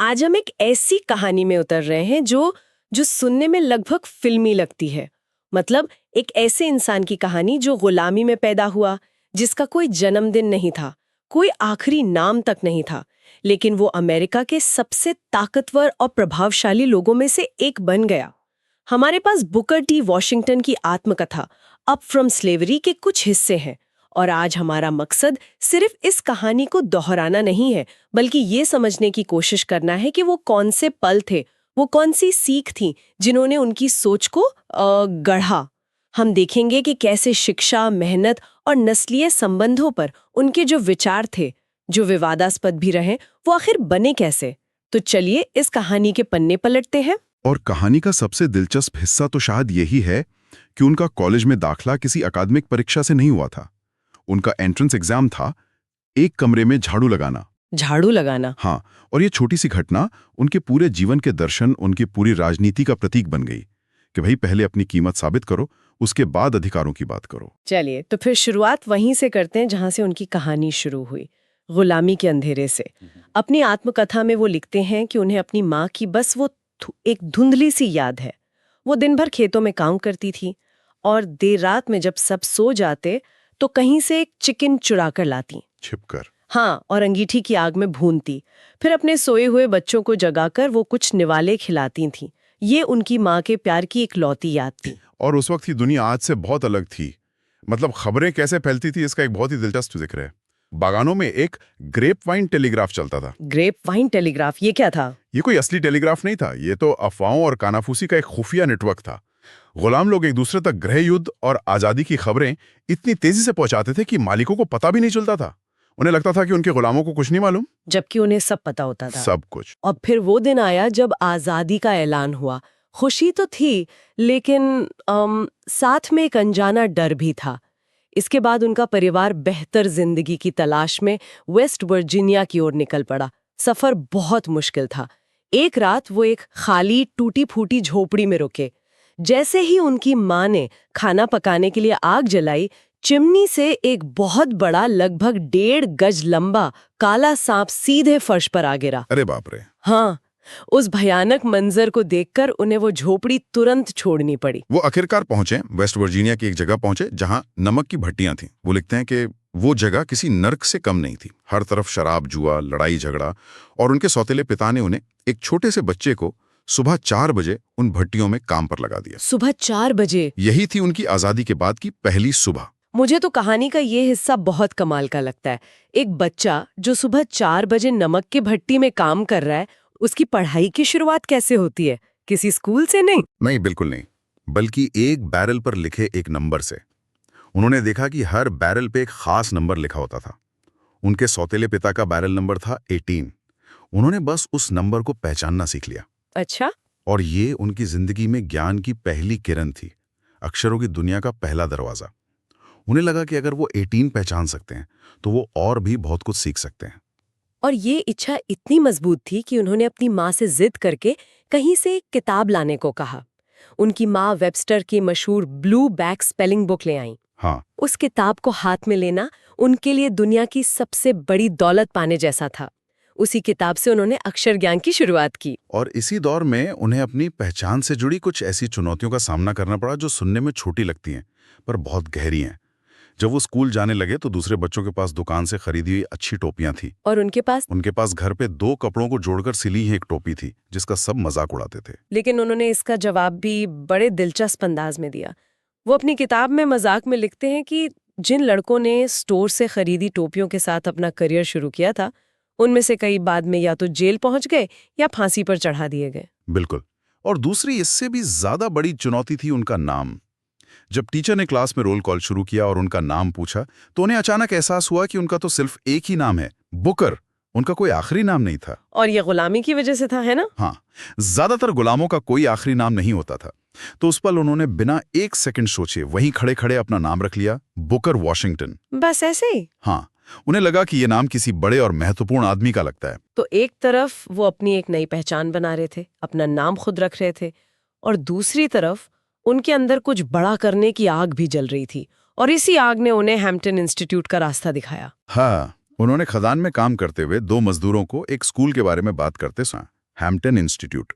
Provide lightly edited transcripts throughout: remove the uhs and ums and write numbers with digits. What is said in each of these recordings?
आज हम एक ऐसी कहानी में उतर रहे हैं जो सुनने में लगभग फिल्मी लगती है। मतलब एक ऐसे इंसान की कहानी जो गुलामी में पैदा हुआ, जिसका कोई जन्मदिन नहीं था, कोई आखिरी नाम तक नहीं था, लेकिन वो अमेरिका के सबसे ताकतवर और प्रभावशाली लोगों में से एक बन गया। हमारे पास बुकर टी वॉशिंगटन की आत्मकथा अप फ्रॉम स्लेवरी के कुछ हिस्से हैं, और आज हमारा मकसद सिर्फ इस कहानी को दोहराना नहीं है, बल्कि ये समझने की कोशिश करना है कि वो कौन से पल थे, वो कौन सी सीख थी जिन्होंने उनकी सोच को गढ़ा। हम देखेंगे कि कैसे शिक्षा, मेहनत और नस्लीय संबंधों पर उनके जो विचार थे, जो विवादास्पद भी रहे, वो आखिर बने कैसे। तो चलिए इस कहानी के पन्ने पलटते हैं। और कहानी का सबसे दिलचस्प हिस्सा तो शायद यही है कि उनका कॉलेज में दाखला किसी अकादमिक परीक्षा से नहीं हुआ था। उनका एंट्रेंस एग्जाम था एक कमरे में झाड़ू लगाना। झाड़ू लगाना? हाँ, और ये छोटी सी घटना उनके पूरे जीवन के दर्शन, उनकी पूरी राजनीति का प्रतीक बन गई कि भाई पहले अपनी कीमत साबित करो, उसके बाद अधिकारों की बात करो। चलिए तो फिर शुरुआत वहीं से करते हैं जहां से उनकी कहानी शुरू हुई, गुलामी के अंधेरे से। अपनी आत्मकथा में वो लिखते हैं कि उन्हें अपनी माँ की बस वो एक धुंधली सी याद है। वो दिन भर खेतों में काम करती थी और देर रात में जब सब सो जाते तो कहीं से एक चिकन चुरा कर लाती, छिपकर। हाँ, और अंगीठी की आग में भूनती, फिर अपने सोए हुए बच्चों को जगाकर वो कुछ निवाले खिलाती थीं। ये उनकी माँ के प्यार की इकलौती याद थी। और उस वक्त की दुनिया आज से बहुत अलग थी। मतलब खबरें कैसे फैलती थी, इसका एक बहुत ही दिलचस्प जिक्र है। बागानों में एक ग्रेप वाइन टेलीग्राफ चलता था। Grapevine telegraph? ये क्या था? ये कोई असली टेलीग्राफ नहीं था, ये तो अफवाहों और कानाफूसी का एक खुफिया नेटवर्क था। गुलाम लोग एक दूसरे तक गृह युद्ध और आजादी की खबरें इतनी तेजी से पहुंचाते थे कि मालिकों को पता भी नहीं चलता था। उन्हें लगता था कि उनके गुलामों को कुछ नहीं मालूम, जबकि उन्हें सब पता होता था। सब कुछ। और फिर वो दिन आया जब आजादी का ऐलान हुआ। खुशी तो थी, लेकिन साथ में एक अनजाना डर भी था। इसके बाद उनका परिवार बेहतर जिंदगी की तलाश में वेस्ट वर्जीनिया की ओर निकल पड़ा। सफर बहुत मुश्किल था। एक रात वो एक खाली टूटी फूटी झोपड़ी में रुके। जैसे ही उनकी माँ ने खाना पकाने के लिए आग जलाई, चिमनी से एक बहुत बड़ा, लगभग 1.5 गज लंबा काला सांप सीधे फर्श पर आ गिरा। अरे बाप रे! हाँ, उस भयानक मंजर को देखकर उन्हें वो झोपड़ी तुरंत छोड़नी पड़ी। वो आखिरकार पहुंचे, वेस्ट वर्जीनिया की एक जगह पहुंचे जहां नमक की भट्टियां थीं। वो लिखते हैं कि वो जगह किसी नर्क से कम नहीं थी। हर तरफ शराब, जुआ, लड़ाई झगड़ा। और उनके सौतेले पिता ने उन्हें, एक छोटे से बच्चे को, सुबह 4 बजे उन भट्टियों में काम पर लगा दिया। सुबह 4 बजे? यही थी उनकी आजादी के बाद की पहली सुबह। मुझे तो कहानी का ये हिस्सा बहुत कमाल का लगता है। एक बच्चा जो सुबह 4 बजे नमक की भट्टी में काम कर रहा है, उसकी पढ़ाई की शुरुआत कैसे होती है? किसी स्कूल से नहीं? नहीं, बिल्कुल नहीं, बल्कि एक बैरल पर लिखे एक नंबर से। उन्होंने देखा कि हर बैरल पे एक खास नंबर लिखा होता था। उनके सौतेले पिता का बैरल नंबर था 18। उन्होंने बस उस नंबर को पहचानना सीख लिया। अच्छा। और ये उनकी जिंदगी में ज्ञान की पहली किरण थी, अक्षरों की दुनिया का पहला दरवाजा। उन्हें लगा कि अगर वो 18 पहचान सकते हैं तो वो और भी बहुत कुछ सीख सकते हैं। और ये इच्छा इतनी मजबूत थी कि उन्होंने अपनी माँ से जिद करके कहीं से एक किताब लाने को कहा। उनकी माँ वेबस्टर की मशहूर ब्लू बैक स्पेलिंग बुक ले आई। हाँ। उस किताब को हाथ में लेना उनके लिए दुनिया की सबसे बड़ी दौलत पाने जैसा था। उसी किताब से उन्होंने अक्षर ज्ञान की शुरुआत की। और इसी दौर में उन्हें अपनी पहचान से जुड़ी कुछ ऐसी चुनौतियों का सामना करना पड़ा जो सुनने में छोटी लगती हैं पर बहुत गहरी हैं। जब वो स्कूल जाने लगे तो दूसरे बच्चों के पास दुकान से खरीदी हुई अच्छी टोपियां थी, और उनके पास घर पे 2 कपड़ों को जोड़कर सिली ही एक टोपी थी जिसका सब मजाक उड़ाते थे। लेकिन उन्होंने इसका जवाब भी बड़े दिलचस्प अंदाज में दिया। वो अपनी किताब में मजाक में लिखते हैं कि जिन लड़कों ने स्टोर से खरीदी टोपियों के साथ अपना करियर शुरू किया था, उनमें से कई बाद में या तो जेल पहुंच गए या फांसी पर चढ़ा दिए गए। बिल्कुल। और दूसरी, इससे भी ज्यादा बड़ी चुनौती थी उनका नाम। जब टीचर ने क्लास में रोल कॉल शुरू किया और उनका नाम पूछा तो उन्हें अचानक एहसास हुआ कि उनका तो सिर्फ एक ही नाम है, बुकर। उनका कोई आखिरी नाम नहीं था। और ये गुलामी की वजह से था, है ना? हाँ, ज्यादातर गुलामों का कोई आखिरी नाम नहीं होता था। तो उस पल उन्होंने बिना एक सेकंड सोचे वहीं खड़े खड़े अपना नाम रख लिया, बुकर वॉशिंगटन। बस ऐसे ही? हाँ, उन्हें लगा कि ये नाम किसी बड़े और महत्वपूर्ण आदमी का लगता है। तो एक तरफ वो अपनी एक नई पहचान बना रहे थे, अपना नाम खुद रख रहे थे, और दूसरी तरफ उनके अंदर कुछ बड़ा करने की आग भी जल रही थी। और इसी आग ने उन्हें हैम्पटन इंस्टीट्यूट का रास्ता दिखाया। हाँ, उन्होंने खदान में काम करते हुए 2 मजदूरों को एक स्कूल के बारे में बात करते सुना हैम्पटन इंस्टीट्यूट।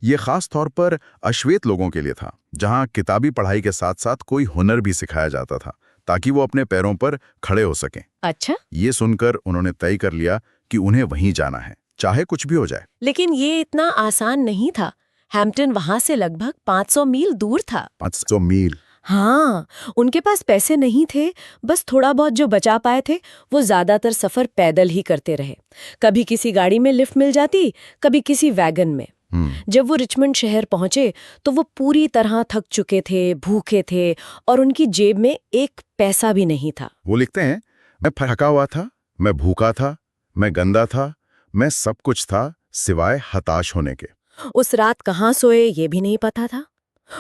ये खास तौर पर अश्वेत लोगों के लिए था, जहां किताबी पढ़ाई के साथ साथ कोई हुनर भी सिखाया जाता था ताकि वो अपने पैरों पर खड़े हो सकें। अच्छा। ये सुनकर उन्होंने तय कर लिया कि उन्हें वहीं जाना है, चाहे कुछ भी हो जाए। लेकिन ये इतना आसान नहीं था। हैम्पटन वहां से लगभग 500 मील दूर था। 500 मील। हाँ, उनके पास पैसे नहीं थे, बस थोड़ा बहुत जो बचा पाए थे वो ज्यादातर सफर पैदल ही करते रहे। कभी किसी गाड़ी में लिफ्ट मिल जाती, कभी किसी वैगन में। जब वो रिचमंड शहर पहुंचे तो वो पूरी तरह थक चुके थे, भूखे थे और उनकी जेब में एक पैसा भी नहीं था। वो लिखते हैं, मैं थका हुआ था, मैं भूखा था, मैं गंदा था, मैं सब कुछ था सिवाय हताश होने के। उस रात कहाँ सोए ये भी नहीं पता था।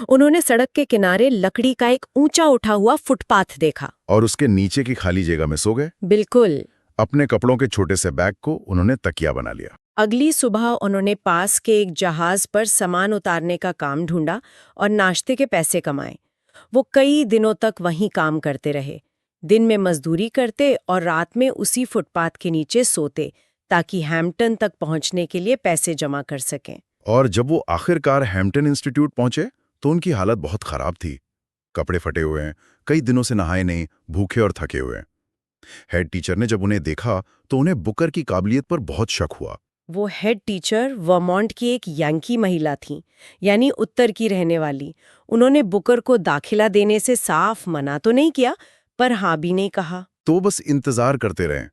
उन्होंने सड़क के किनारे लकड़ी का एक ऊंचा उठा हुआ फुटपाथ देखा और उसके नीचे की खाली जगह में सो गए। बिल्कुल। अपने कपड़ों के छोटे से बैग को उन्होंने तकिया बना लिया। अगली सुबह उन्होंने पास के एक जहाज पर सामान उतारने का काम ढूंढा और नाश्ते के पैसे कमाए। वो कई दिनों तक वहीं काम करते रहे, दिन में मजदूरी करते और रात में उसी फुटपाथ के नीचे सोते ताकि हैम्पटन तक पहुंचने के लिए पैसे जमा कर सकें। और जब वो आखिरकार हैम्पटन इंस्टीट्यूट पहुंचे तो उनकी हालत बहुत खराब थी। कपड़े फटे हुए हैं, कई दिनों से नहाए नहीं, भूखे और थके हुए हैं। हेड टीचर ने जब उन्हें देखा तो उन्हें बुकर की काबिलियत पर बहुत शक हुआ। वो हेड टीचर वर्मोंट की एक यांकी महिला थी, यानी उत्तर की रहने वाली। उन्होंने बुकर को दाखिला देने से साफ मना तो नहीं किया, पर हाँ भी नहीं कहा। तो बस इंतजार करते रहें,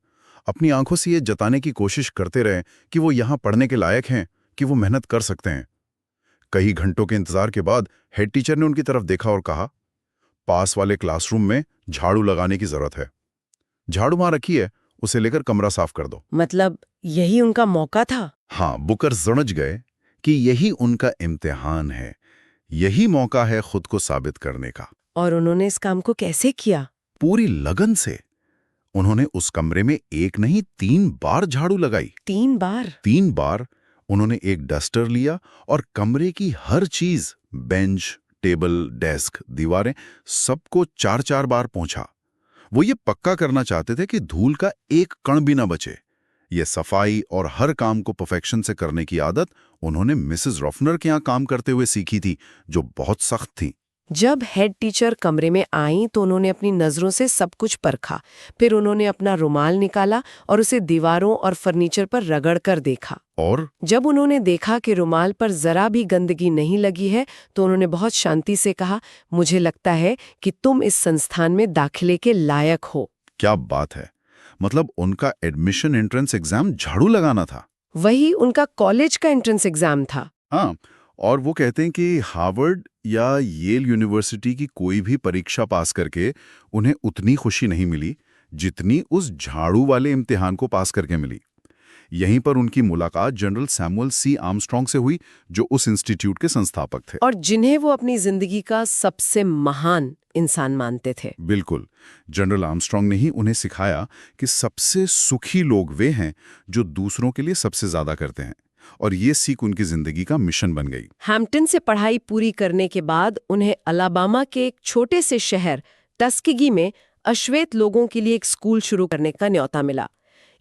अपनी आंखों से ये जताने की कोशिश करते रहें कि वो यहाँ पढ़ने के लायक हैं, कि वो मेहनत कर सकते हैं। कई घंटों के इंतजार के बाद हेड टीचर ने उनकी तरफ देखा और कहा, पास वाले क्लासरूम में झाड़ू लगाने की जरूरत है। झाड़ू वहां रखी है, उसे लेकर कमरा साफ कर दो। मतलब यही उनका मौका था। हाँ, बुकर समझ गए कि यही उनका इम्तिहान है, यही मौका है खुद को साबित करने का। और उन्होंने इस काम को कैसे किया? पूरी लगन से। उन्होंने उस कमरे में एक नहीं 3 बार झाड़ू लगाई। 3 बार? 3 बार उन्होंने एक डस्टर लिया और कमरे की हर चीज, बेंच, टेबल, डेस्क, दीवारें, सबको 4-4 बार पोंछा। वो ये पक्का करना चाहते थे कि धूल का एक कण भी ना बचे। ये सफाई और हर काम को परफेक्शन से करने की आदत उन्होंने मिसेस रॉफनर के यहाँ काम करते हुए सीखी थी, जो बहुत सख्त थी। जब हेड टीचर कमरे में आई तो उन्होंने अपनी नजरों से सब कुछ परखा। फिर उन्होंने अपना रुमाल निकाला और उसे दीवारों और फर्नीचर पर रगड़ कर देखा। और जब उन्होंने देखा कि रुमाल पर जरा भी गंदगी नहीं लगी है तो उन्होंने बहुत शांति से कहा, मुझे लगता है कि तुम इस संस्थान में दाखिले के लायक हो। क्या बात है! मतलब उनका एडमिशन एंट्रेंस एग्जाम झाड़ू लगाना था। वही उनका कॉलेज का एंट्रेंस एग्जाम था। हाँ, और वो कहते हैं कि हार्वर्ड या येल यूनिवर्सिटी की कोई भी परीक्षा पास करके उन्हें उतनी खुशी नहीं मिली जितनी उस झाड़ू वाले इम्तिहान को पास करके मिली। यहीं पर उनकी मुलाकात जनरल सैमुअल सी आर्मस्ट्रांग से हुई, जो उस इंस्टीट्यूट के संस्थापक थे और जिन्हें वो अपनी जिंदगी का सबसे महान इंसान मानते थे। बिल्कुल। जनरल आर्मस्ट्रांग ने ही उन्हें सिखाया कि सबसे सुखी लोग वे हैं जो दूसरों के लिए सबसे ज्यादा करते हैं, और ये सीख उनकी जिंदगी का मिशन बन गई। हैम्पटन से पढ़ाई पूरी करने के बाद उन्हें अलाबामा के एक छोटे से शहर टस्केगी में अश्वेत लोगों के लिए एक स्कूल शुरू करने का न्योता मिला।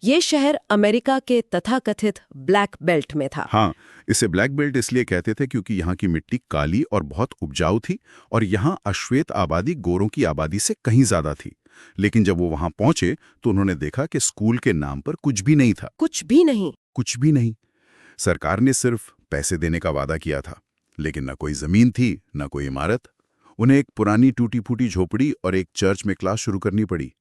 ये शहर अमेरिका के तथाकथित ब्लैक बेल्ट में था। हाँ, इसे ब्लैक बेल्ट इसलिए कहते थे क्योंकि यहाँ की मिट्टी काली और बहुत उपजाऊ थी, और यहाँ अश्वेत आबादी गोरों की आबादी से कहीं ज्यादा थी। लेकिन जब वो वहां पहुंचे तो उन्होंने देखा कि स्कूल के नाम पर कुछ भी नहीं था। कुछ भी नहीं? कुछ भी नहीं। सरकार ने सिर्फ पैसे देने का वादा किया था, लेकिन न कोई जमीन थी, न कोई इमारत। उन्हें एक पुरानी टूटी फूटी झोपड़ी और एक चर्च में क्लास शुरू करनी पड़ी।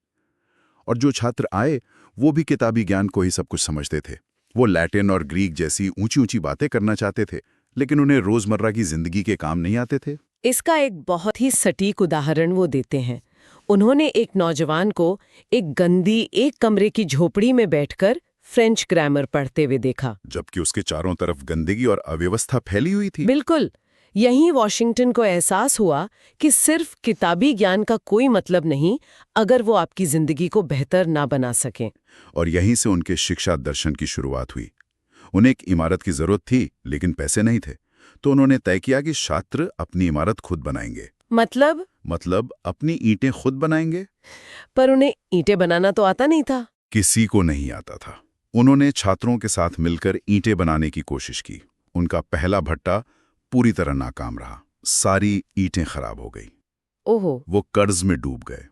और जो छात्र आए वो भी किताबी ज्ञान को ही सब कुछ समझते थे। वो लैटिन और ग्रीक जैसी ऊंची ऊंची बातें करना चाहते थे, लेकिन उन्हें रोजमर्रा की जिंदगी के काम नहीं आते थे। इसका एक बहुत ही सटीक उदाहरण वो देते हैं। उन्होंने एक नौजवान को एक गंदी एक कमरे की झोपड़ी में बैठकर फ्रेंच ग्रामर पढ़ते हुए देखा, जबकि उसके चारों तरफ गंदगी और अव्यवस्था फैली हुई थी। बिल्कुल। यहीं वॉशिंगटन को एहसास हुआ कि सिर्फ किताबी ज्ञान का कोई मतलब नहीं अगर वो आपकी जिंदगी को बेहतर ना बना सकें। और यहीं से उनके शिक्षा दर्शन की शुरुआत हुई। उन्हें एक इमारत की जरूरत थी, लेकिन पैसे नहीं थे, तो उन्होंने तय किया कि छात्र अपनी इमारत खुद बनाएंगे। मतलब अपनी ईंटें खुद बनाएंगे। पर उन्हें ईंटें बनाना तो आता नहीं था। किसी को नहीं आता था। उन्होंने छात्रों के साथ मिलकर ईंटें बनाने की कोशिश की। उनका पहला भट्टा पूरी तरह नाकाम रहा। सारी ईंटें खराब हो गई। ओहो। वो कर्ज में डूब गए।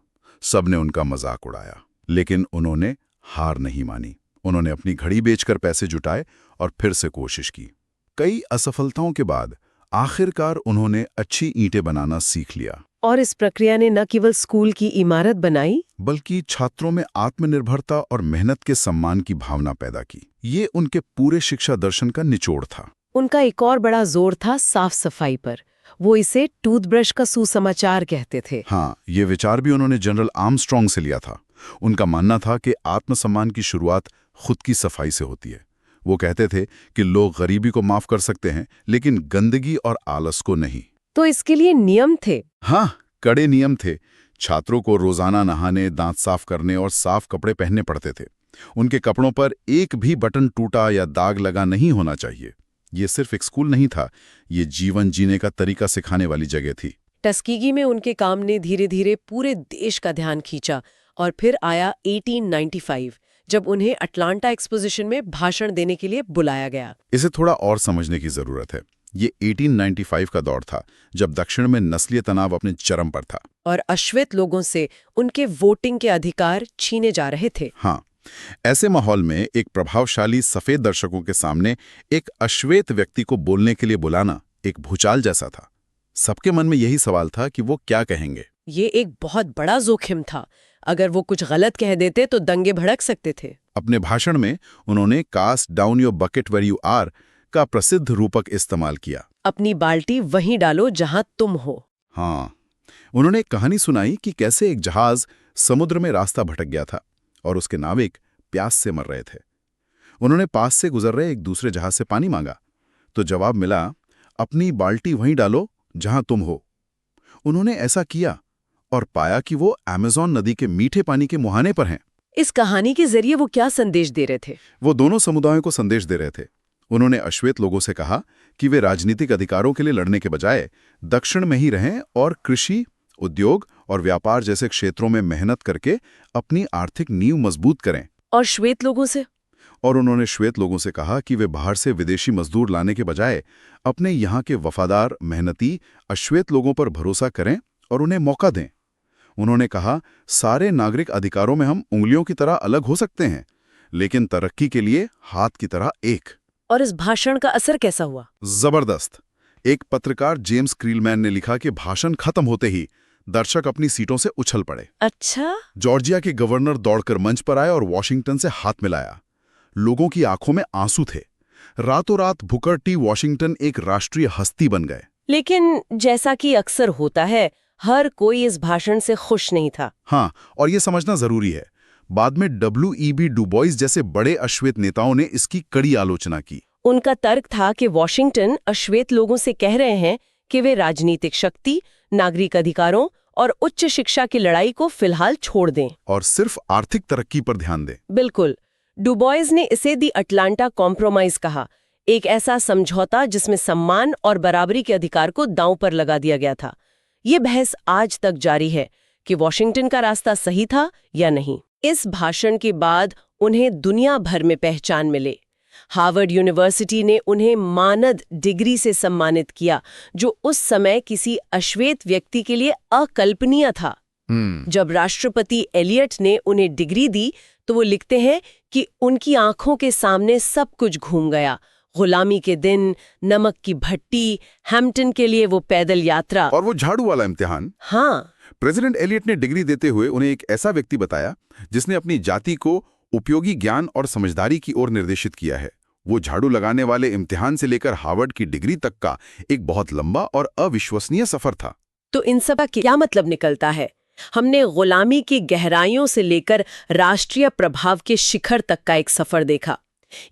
सबने उनका मजाक उड़ाया, लेकिन उन्होंने हार नहीं मानी। उन्होंने अपनी घड़ी बेचकर पैसे जुटाए और फिर से कोशिश की। कई असफलताओं के बाद आखिरकार उन्होंने अच्छी ईंटें बनाना सीख लिया। और इस प्रक्रिया ने न केवल स्कूल की इमारत बनाई, बल्कि छात्रों में आत्मनिर्भरता और मेहनत के सम्मान की भावना पैदा की। ये उनके पूरे शिक्षा दर्शन का निचोड़ था। उनका एक और बड़ा जोर था साफ सफाई पर। वो इसे टूथब्रश का सुसमाचार कहते थे। हाँ, ये विचार भी उन्होंने जनरल आर्मस्ट्रॉन्ग से लिया था। उनका मानना था कि आत्मसम्मान की शुरुआत खुद की सफाई से होती है। वो कहते थे कि लोग गरीबी को माफ कर सकते हैं, लेकिन गंदगी और आलस को नहीं। तो इसके लिए नियम थे? हाँ, कड़े नियम थे। छात्रों को रोजाना नहाने, दांत साफ करने और साफ कपड़े पहनने पड़ते थे। उनके कपड़ों पर एक भी बटन टूटा या दाग लगा नहीं होना चाहिए। ये सिर्फ एक स्कूल नहीं था, ये जीवन जीने का तरीका सिखाने वाली जगह थी। टस्कीगी में उनके काम ने धीरे धीरे पूरे देश का ध्यान खींचा और फिर आया 1895, जब उन्हें अटलांटा एक्सपोजिशन में भाषण देने के लिए बुलाया गया। इसे थोड़ा और समझने की जरूरत है। ये 1895 का दौर था, जब दक्षिण में नस्लीय तनाव अपने चरम पर था और अश्वेत लोगों से उनके वोटिंग के अधिकार छीने जा रहे थे। हाँ, ऐसे माहौल में एक प्रभावशाली सफेद दर्शकों के सामने एक अश्वेत व्यक्ति को बोलने के लिए बुलाना एक भूचाल जैसा था। सबके मन में यही सवाल था कि वो क्या कहेंगे। ये एक बहुत बड़ा जोखिम था। अगर वो कुछ गलत कह देते तो दंगे भड़क सकते थे। अपने भाषण में उन्होंने cast down your bucket where you are का प्रसिद्ध रूपक इस्तेमाल किया। अपनी बाल्टी वहीं डालो जहां तुम हो। हाँ, उन्होंने एक कहानी सुनाई कि कैसे एक जहाज समुद्र में रास्ता भटक गया था और उसके नाविक प्यास से मर रहे थे। उन्होंने पास से गुजर रहे एक दूसरे जहाज से पानी मांगा, तो जवाब मिला, अपनी बाल्टी वहीं डालो जहां तुम हो। उन्होंने ऐसा किया और पाया कि वो अमेज़न नदी के मीठे पानी के मुहाने पर हैं। इस कहानी के जरिए वो क्या संदेश दे रहे थे? वो दोनों समुदायों को संदेश दे रहे थे। उन्होंने अश्वेत लोगों से कहा कि वे राजनीतिक अधिकारों के लिए लड़ने के बजाय दक्षिण में ही रहें और कृषि, उद्योग और व्यापार जैसे क्षेत्रों में मेहनत करके अपनी आर्थिक नींव मजबूत करें। और श्वेत लोगों से? और उन्होंने श्वेत लोगों से कहा कि वे बाहर से विदेशी मजदूर लाने के बजाय अपने यहाँ के वफादार, मेहनती अश्वेत लोगों पर भरोसा करें और उन्हें मौका दें। उन्होंने कहा, सारे नागरिक अधिकारों में हम उंगलियों की तरह अलग हो सकते हैं, लेकिन तरक्की के लिए हाथ की तरह एक। और इस भाषण का असर कैसा हुआ? जबरदस्त। एक पत्रकार जेम्स क्रीलमैन ने लिखा कि भाषण खत्म होते ही दर्शक अपनी सीटों से उछल पड़े। अच्छा? जॉर्जिया के गवर्नर दौड़कर मंच पर आए और वॉशिंगटन से हाथ मिलाया। लोगों की आंखों में आंसू थे। रातों रात बुकर टी वॉशिंगटन एक राष्ट्रीय हस्ती बन गए। लेकिन जैसा कि अक्सर होता है, हर कोई इस भाषण से खुश नहीं था। हाँ, और ये समझना जरूरी है, बाद में W.E.B. डुबोइस जैसे बड़े अश्वेत नेताओं ने इसकी कड़ी आलोचना की। उनका तर्क था कि वॉशिंगटन अश्वेत लोगों से कह रहे हैं कि वे राजनीतिक शक्ति, नागरिक अधिकारों और उच्च शिक्षा की लड़ाई को फिलहाल छोड़ दें और सिर्फ आर्थिक तरक्की पर ध्यान दें। बिल्कुल। डुबोइस ने इसे दी अटलांटा कॉम्प्रोमाइज कहा, एक ऐसा समझौता जिसमें सम्मान और बराबरी के अधिकार को दांव पर लगा दिया गया था। ये बहस आज तक जारी है कि वॉशिंगटन का रास्ता सही था या नहीं। इस भाषण के बाद उन्हें दुनिया भर में पहचान मिले। हार्वर्ड यूनिवर्सिटी ने उन्हें मानद डिग्री से सम्मानित किया, जो उस समय किसी अश्वेत व्यक्ति के लिए अकल्पनीय था। जब राष्ट्रपति एलियट ने उन्हें डिग्री दी तो वो लिखते हैं कि उनकी आंखों के सामने सब कुछ घूम गया। गुलामी के दिन, नमक की भट्टी, हैम्पटन के लिए वो पैदल यात्रा और वो झाड़ू वाला इम्तिहान। हाँ, प्रेसिडेंट एलियट ने डिग्री देते हुए उन्हें एक ऐसा व्यक्ति बताया जिसने अपनी जाति को उपयोगी ज्ञान और समझदारी की ओर निर्देशित किया है। वो झाड़ू लगाने वाले इम्तिहान से लेकर हार्वर्ड की डिग्री तक का एक बहुत लंबा और अविश्वसनीय सफर था। तो इन सब का क्या मतलब निकलता है? हमने गुलामी की गहराइयों से लेकर राष्ट्रीय प्रभाव के शिखर तक का एक सफर देखा।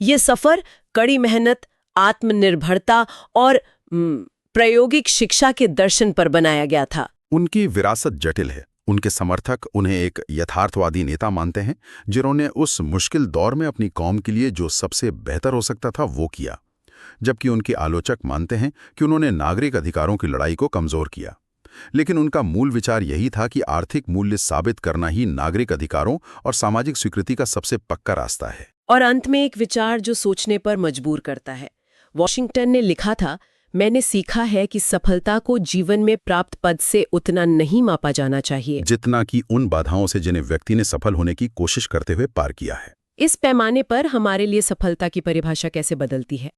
ये सफर कड़ी मेहनत, आत्मनिर्भरता और प्रायोगिक शिक्षा के दर्शन पर बनाया गया था। उनकी विरासत जटिल है। उनके समर्थक उन्हें एक यथार्थवादी नेता मानते हैं जिन्होंने उस मुश्किल दौर में अपनी कौम के लिए जो सबसे बेहतर हो सकता था वो किया, जबकि उनके आलोचक मानते हैं कि उन्होंने नागरिक अधिकारों की लड़ाई को कमजोर किया। लेकिन उनका मूल विचार यही था कि आर्थिक मूल्य साबित करना ही नागरिक अधिकारों और सामाजिक स्वीकृति का सबसे पक्का रास्ता है। और अंत में एक विचार जो सोचने पर मजबूर करता है। वॉशिंगटन ने लिखा था, मैंने सीखा है कि सफलता को जीवन में प्राप्त पद से उतना नहीं मापा जाना चाहिए जितना कि उन बाधाओं से जिन्हें व्यक्ति ने सफल होने की कोशिश करते हुए पार किया है। इस पैमाने पर हमारे लिए सफलता की परिभाषा कैसे बदलती है?